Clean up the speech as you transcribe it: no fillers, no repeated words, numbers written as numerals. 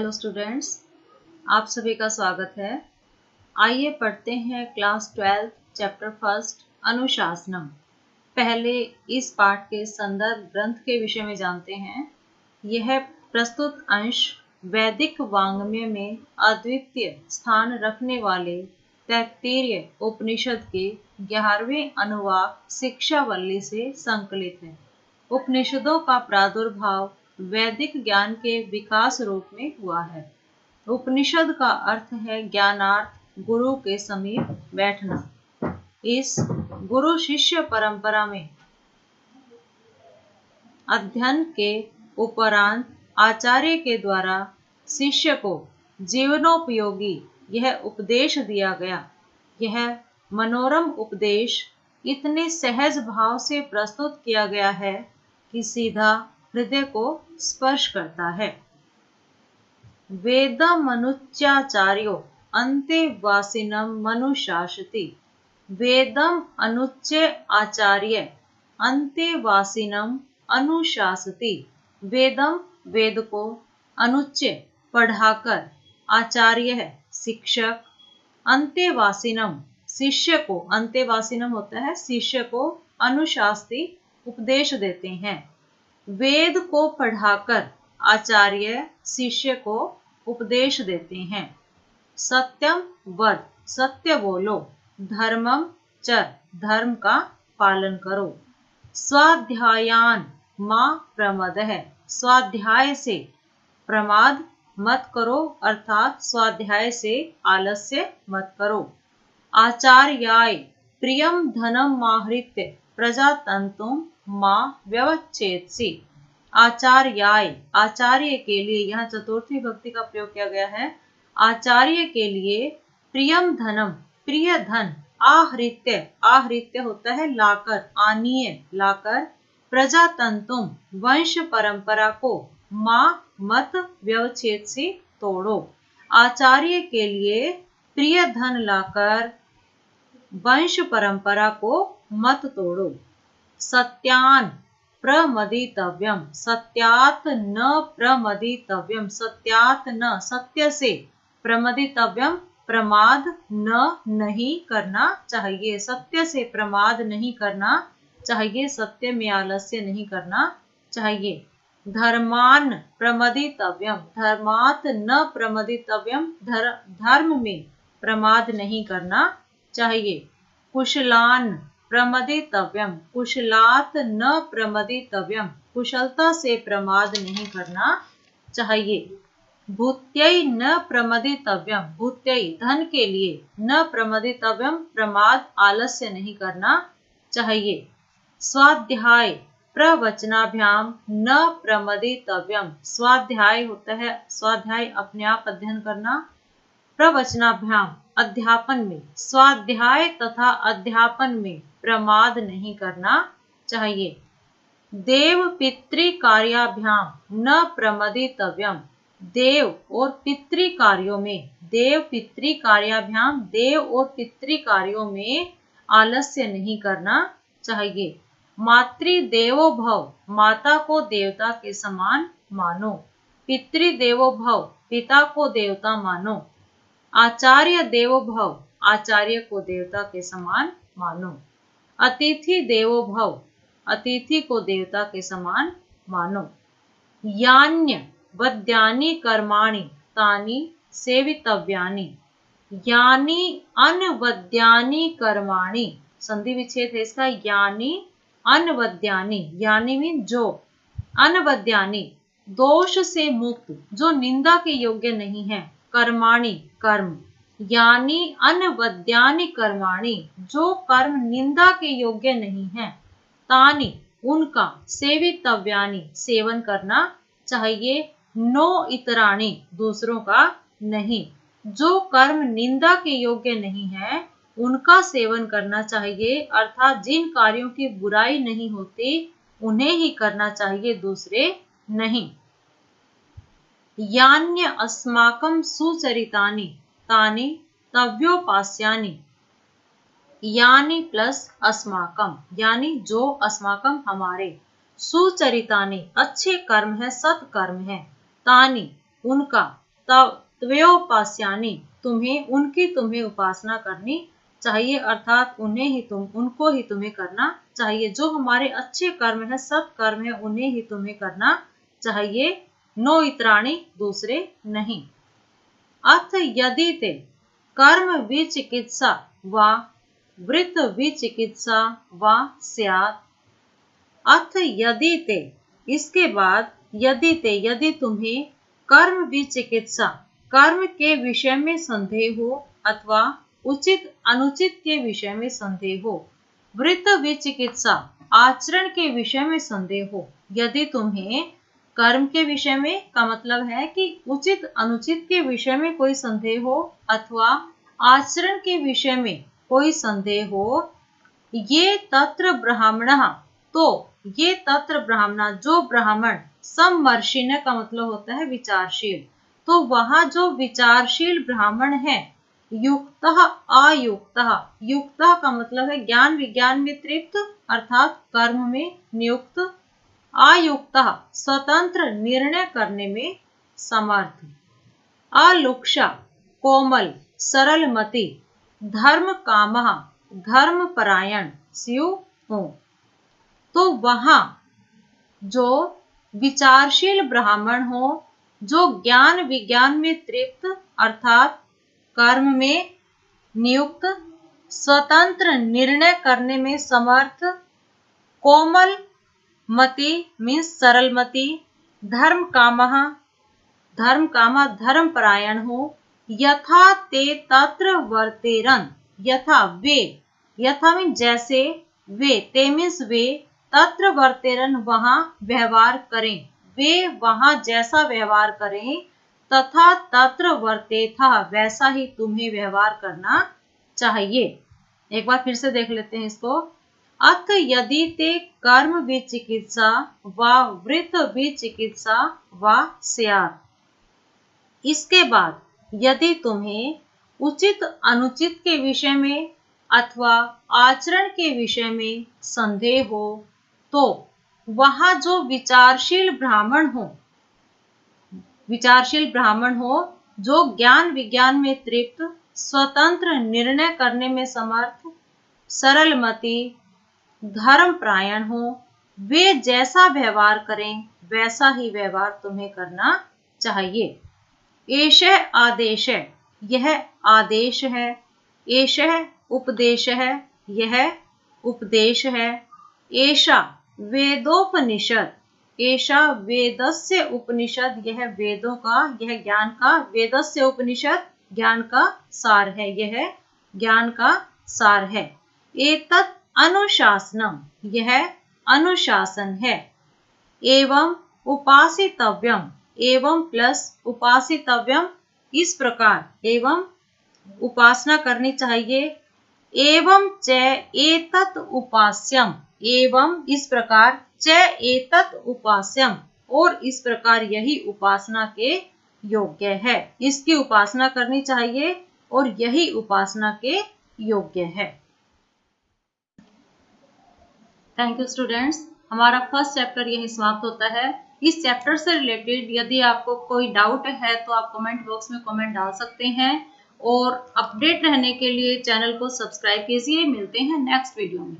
Hello students, आप सभी का स्वागत है। आइए पढ़ते हैं क्लास 12 चैप्टर फर्स्ट अनुशासनम। पहले इस पाठ के संदर्भ ग्रंथ के विषय में जानते हैं। यह प्रस्तुत अंश वैदिक वाङ्मय में अद्वितीय स्थान रखने वाले तैत्तिरीय उपनिषद के 11वें अनुवाक शिक्षावल्ली से संकलित है। उपनिषदों का प्रादुर्भाव वैदिक ज्ञान के विकास रूप में हुआ है। उपनिषद का अर्थ है ज्ञानार्थ, गुरु के समीप बैठना। इस गुरु शिष्य परंपरा में अध्ययन के उपरांत आचार्य के द्वारा शिष्य को जीवनोपयोगी यह उपदेश दिया गया। यह मनोरम उपदेश इतने सहज भाव से प्रस्तुत किया गया है कि सीधा हृदय को स्पर्श करता है। वेदमनुच्चाचार्यो अन्तेवासिनं मनुशासति। वेदम अनुच्य आचार्य अन्तेवासिनं अनुशासति। वेदम वेद को, अनुच्य पढ़ाकर, आचार्य शिक्षक, अन्तेवासिनम शिष्य को, अन्तेवासिनम होता है शिष्य को, अनुशास्ति उपदेश देते हैं। वेद को पढ़ाकर आचार्य शिष्य को उपदेश देते हैं। सत्यम वद, सत्य बोलो। धर्मम चर, धर्म का पालन करो। स्वाध्यायान मां प्रमदः, स्वाध्याय से प्रमाद मत करो, अर्थात स्वाध्याय से आलस्य मत करो। आचार्याय प्रियम धनम माहृत्य प्रजातंतुम मां व्यवच्छेदसि। आचार्याय, आचार्य के लिए, यहाँ चतुर्थी भक्ति का प्रयोग किया गया है। आचार्य के लिए प्रियम धनम, प्रिय धन, आहृत्य, आहृत्य होता है लाकर, आनीय लाकर, प्रजातंतुम वंश परंपरा को, मां मत व्यवच्छेदसि तोड़ो। आचार्य के लिए प्रिय धन लाकर वंश परंपरा को मत तोड़ो। सत्यान प्रमदितव्यम, सत्यात न प्रमदितव्यम, सत्यात न, सत्य से, प्रमदितव्यम प्रमाद न नहीं करना चाहिए, सत्य से प्रमाद नहीं करना चाहिए, सत्य में आलस्य नहीं करना चाहिए। धर्मान प्रमदितव्यम, धर्मात न प्रमदितव्यम, धर्म में प्रमाद नहीं करना चाहिए। कुशलान प्रमदितव्यम, कुशलात न प्रमदितव्यम, कुशलता से प्रमाद नहीं करना चाहिए। भूत्यै न प्रमदितव्यम, भूत्यै धन के लिए, न प्रमदितव्यम प्रमाद आलस्य नहीं करना चाहिए। स्वाध्याय प्रवचनाभ्याम न प्रमदितव्यम, स्वाध्याय होता है, स्वाध्याय अपने आप अध्ययन करना, प्रवचनाभ्याम अध्यापन में, स्वाध्याय तथा अध्यापन में प्रमाद नहीं करना चाहिए। देव पितृ कार्याभ्याम न प्रमदितव्यम, देव और पितृ कार्यों में, देव पितृ कार्याभ्याम, देव और पितृ कार्यों में आलस्य नहीं करना चाहिए। मातृदेवो भव, माता को देवता के समान मानो। पितृदेवो भव, पिता को देवता मानो। आचार्य देवो भव, आचार्य को देवता के समान मानो। अतिथि देवो भव, अतिथि को देवता के समान मानो। यान्य वद्यानि कर्माणि तानि सेवितव्यानि। यानि अनवद्यानि कर्माणि, संधि विच्छेद है इसका, यानि अनवद्यानि, यानि मीन जो, अनवद्यानि दोष से मुक्त, जो निंदा के योग्य नहीं है, कर्माणि कर्म, यानी अनवद्यानि कर्माणि जो कर्म निंदा के योग्य नहीं है, तानि उनका, सेवितव्यानि सेवन करना चाहिए, नो इतराणि दूसरों का नहीं, जो कर्म निंदा के योग्य नहीं है उनका सेवन करना चाहिए, अर्थात जिन कार्यों की बुराई नहीं होती उन्हें ही करना चाहिए, दूसरे नहीं। यान्य अस्माकं सुचरितानि तानि तव्योपास्यानि। यानि प्लस अस्माकं, यानी जो, अस्माकं हमारे, सुचरितानि अच्छे कर्म है, सत्कर्म है, तानि उनका, त्वयोपास्यानि, तुम्हें उपासना करनी चाहिए, अर्थात उनको ही तुम्हें करना चाहिए। जो हमारे अच्छे कर्म है, सत्कर्म है, उन्हें ही तुम्हें करना चाहिए, नो इतराणि, दूसरे नहीं। अथ यदि ते कर्म विचिकित्सा वा वृत्त विचिकित्सा वा स्यात्। अथ यदि ते, इसके बाद यदि तुम्हें कर्म विचिकित्सा, कर्म के विषय में संदेह हो अथवा उचित अनुचित के विषय में संदेह हो, वृत्त विचिकित्सा, आचरण के विषय में संदेह हो। यदि तुम्हें कर्म के विषय में का मतलब है कि उचित अनुचित के विषय में कोई संदेह हो अथवा आचरण के विषय में कोई संदेह हो, ये तत्र ब्राह्मणः, तो ये तत्र ब्राह्मण, जो ब्राह्मण, समर्षिण का मतलब होता है विचारशील, तो वहाँ जो विचारशील ब्राह्मण है, युक्तः अयुक्तः, युक्तः का मतलब है ज्ञान विज्ञान में तृप्त अर्थात कर्म में नियुक्त, अयुक्तः स्वतंत्र निर्णय करने में समर्थ, अलुक्षा कोमल सरलमति, धर्म कामः धर्म परायण स्यु हो। तो वहाँ जो विचारशील ब्राह्मण हो, जो ज्ञान विज्ञान में तृप्त अर्थात कर्म में नियुक्त, स्वतंत्र निर्णय करने में समर्थ, कोमल मति मीन्स सरलमति, धर्म कामः धर्म परायण हो, यथा ते तत्र वर्तेरन, यथा वे, यथा मीन्स जैसे, वे, ते मीन्स वे, तत्र वर्तेरन वहाँ व्यवहार करें, वे वहाँ जैसा व्यवहार करें, तथा तत्र वर्तेथा, वैसा ही तुम्हें व्यवहार करना चाहिए। एक बार फिर से देख लेते हैं इसको। अथ यदि ते कर्म विचिकित्सा वा वृत्त विचिकित्सा वा स्यात्। इसके बाद यदि तुम्हें उचित अनुचित के विषय में अथवा आचरण के विषय में संदेह हो, तो वहाँ जो विचारशील ब्राह्मण हो, जो ज्ञान विज्ञान में तृप्त, स्वतंत्र निर्णय करने में समर्थ, सरलमति, धर्मपरायण हो, वे जैसा व्यवहार करें वैसा ही व्यवहार तुम्हें करना चाहिए। एषः आदेश है, यह आदेश है, एषः उपदेश है, यह उपदेश है, एषा वेदोपनिषद, एषा वेदस्य उपनिषद, यह वेदों का, यह ज्ञान का, वेदस्य उपनिषद ज्ञान का सार है, यह ज्ञान का सार है। एतत् अनुशासनम, यह अनुशासन है। एवं उपासितव्यम, एवं प्लस उपासितव्यम, इस प्रकार, एवं उपासना करनी चाहिए। एवं च एतत् उपास्यम, एवं इस प्रकार, च एतत् उपास्यम, और इस प्रकार यही उपासना के योग्य है, इसकी उपासना करनी चाहिए और यही उपासना के योग्य है। थैंक यू स्टूडेंट्स, हमारा फर्स्ट चैप्टर यही समाप्त होता है। इस चैप्टर से रिलेटेड यदि आपको कोई डाउट है तो आप कमेंट बॉक्स में कमेंट डाल सकते हैं, और अपडेट रहने के लिए चैनल को सब्सक्राइब कीजिए। मिलते हैं नेक्स्ट वीडियो में।